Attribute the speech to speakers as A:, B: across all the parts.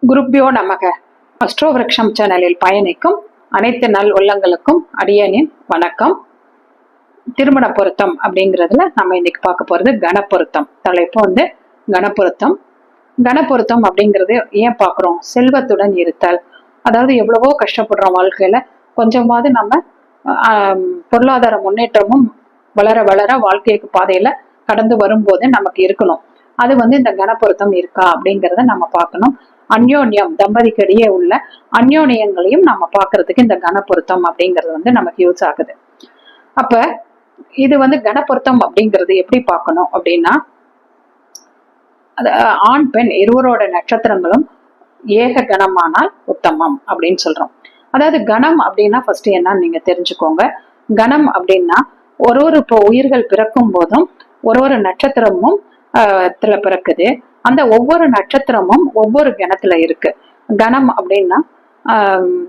A: குருப்பியோ நமக. அஸ்ட்ரோவிருக்ஷம் சேனலில் பயணிக்கும் அனைத்து நல் உள்ளங்களுக்கும் அடியனின் வணக்கம். திருமண பொருத்தம் அப்படிங்கிறதுல நம்ம இன்னைக்கு பார்க்க போறது கணப்பொருத்தம். தலைப்பு வந்து கணப்பொருத்தம். கணப்பொருத்தம் அப்படிங்கிறது ஏன் பார்க்குறோம்? செல்வத்துடன் இருத்தல். அதாவது எவ்வளவோ கஷ்டப்படுறோம் வாழ்க்கையில, கொஞ்சமாவது நம்ம பொருளாதார முன்னேற்றமும் வளர வளர வாழ்க்கைக்கு பாதையில கடந்து வரும்போது நமக்கு இருக்கணும். அது வந்து இந்த கணப்பொருத்தம் இருக்கா அப்படிங்கிறத நம்ம பார்க்கணும். அந்யோன்யம், தம்பதிக்கிடையே உள்ள அந்யோன்யங்களையும் நம்ம பார்க்கறதுக்கு இந்த கணப்பொருத்தம் அப்படிங்கிறது வந்து நமக்கு யூஸ் ஆகுது. அப்ப இது வந்து கணப்பொருத்தம் அப்படிங்கிறது எப்படி பார்க்கணும் அப்படின்னா, ஆண் பெண் இருவரோட நட்சத்திரங்களும் ஏக கணமானால் உத்தமம் அப்படின்னு சொல்றோம். அதாவது கணம் அப்படின்னா ஃபர்ஸ்ட் என்னன்னு நீங்க தெரிஞ்சுக்கோங்க. கணம் அப்படின்னா ஒரு இப்போ உயிர்கள் பிறக்கும் போதும் ஒரு நட்சத்திரமும் பிறக்குது. அந்த ஒவ்வொரு நட்சத்திரமும் ஒவ்வொரு கணத்துல இருக்கு. கணம் அப்படின்னா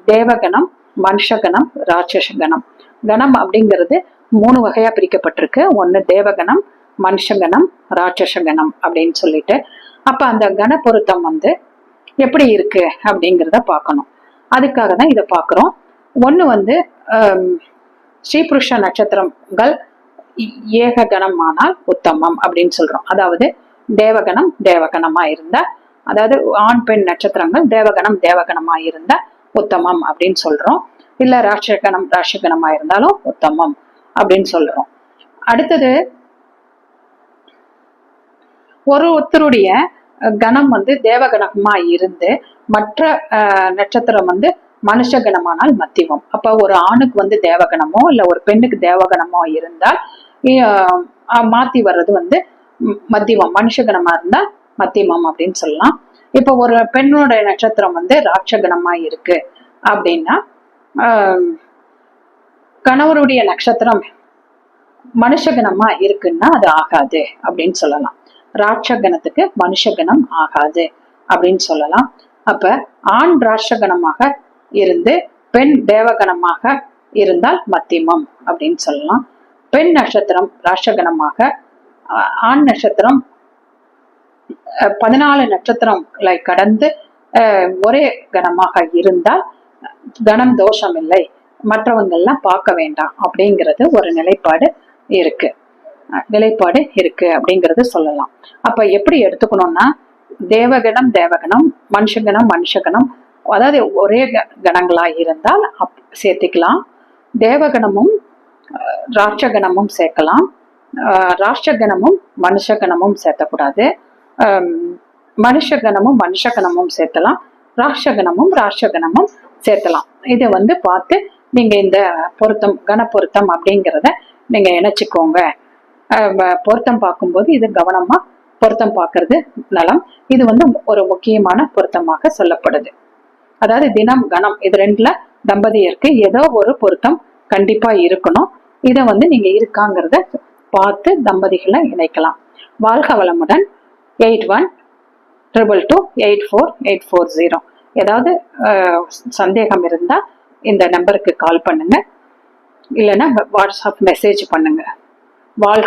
A: தேவகணம், மனுஷகணம், ராட்சச கணம். கணம் அப்படிங்கிறது 3 வகையா பிரிக்கப்பட்டிருக்கு. ஒண்ணு தேவகணம், மனுஷகணம், ராட்சச கணம் அப்படின்னு சொல்லிட்டு. அப்ப அந்த கண பொருத்தம் வந்து எப்படி இருக்கு அப்படிங்கிறத பார்க்கணும். அதுக்காக தான் இதை பார்க்கிறோம். ஒண்ணு வந்து ஸ்ரீபுருஷ நட்சத்திரங்கள் ஏக கணமானால் உத்தமம் அப்படின்னு சொல்றோம். அதாவது தேவகணம் தேவகணமா இருந்தா, அதாவது ஆண் பெண் நட்சத்திரங்கள் தேவகணம் தேவகணமா இருந்தா உத்தமம் அப்படின்னு சொல்றோம். இல்ல ராட்சகணம் ராட்சகணமா இருந்தாலும் உத்தமம் அப்படின்னு சொல்றோம். அடுத்தது ஒருத்தருடைய கணம் வந்து தேவகணமா இருந்து மற்ற நட்சத்திரம் வந்து மனுஷ கணமானால் மத்தியமம். அப்ப ஒரு ஆணுக்கு வந்து தேவகணமோ இல்ல ஒரு பெண்ணுக்கு தேவகணமோ இருந்தால் மாத்தி வர்றது வந்து மத்தியமம். மனுஷகணமா இருந்தா மத்தியமம் அப்படின்னு சொல்லலாம். இப்ப ஒரு பெண்ணோட நட்சத்திரம் வந்து ராட்சகணமா இருக்கு அப்படின்னா, கணவருடைய நட்சத்திரம் மனுஷகணமா இருக்குன்னா அது ஆகாது அப்படின்னு சொல்லலாம். ராட்சகணத்துக்கு மனுஷகணம் ஆகாது அப்படின்னு சொல்லலாம். அப்ப ஆண் ராட்சகணமாக இருந்து பெண் தேவகணமாக இருந்தால் மத்தியமம் அப்படின்னு சொல்லலாம். பெண் நட்சத்திரம் ராட்சகணமாக, ஆண் நட்சத்திரம் 14 நட்சத்திரங்களை கடந்து ஒரே கணமாக இருந்தால் கணம் தோஷம் இல்லை, மற்றவங்கள்லாம் பார்க்க வேண்டாம் அப்படிங்கிறது ஒரு நிலைப்பாடு இருக்கு அப்படிங்கிறது சொல்லலாம். அப்ப எப்படி எடுத்துக்கணும்னா, தேவகணம் தேவகணம், மனுஷகணம் மனுஷகணம், அதாவது ஒரே கணங்களா இருந்தால் சேர்த்துக்கலாம். தேவகணமும் ராட்சகணமும் சேர்க்கலாம். ராட்சகணமும் மனுஷகணமும் சேர்த்தக்கூடாது. மனுஷகணமும் மனுஷகணமும் சேர்த்தலாம். ராட்சகணமும் ராட்சகணமும் சேர்த்தலாம். இதை வந்து பார்த்து நீங்க இந்த பொருத்தம் கணப்பொருத்தம் அப்படிங்கிறத நீங்க இணைச்சுக்கோங்க. பொருத்தம் பார்க்கும்போது இது கவனமா பொருத்தம் பார்க்கறது நலம். இது வந்து ஒரு முக்கியமான பொருத்தமாக சொல்லப்படுது. அதாவது தினம் கணம் இது 2ல தம்பதியருக்கு ஏதோ ஒரு பொருத்தம் கண்டிப்பா இருக்கணும். இதை வந்து நீங்க இருக்காங்கிறத பார்த்து தம்பதிகளை இணைக்கலாம். வாழ்க வளமுடன். 8122284840. ஏதாவது சந்தேகம் இருந்தா இந்த நம்பருக்கு கால் பண்ணுங்க, இல்லைன்னா வாட்ஸ்அப் மெசேஜ் பண்ணுங்க. வாழ்க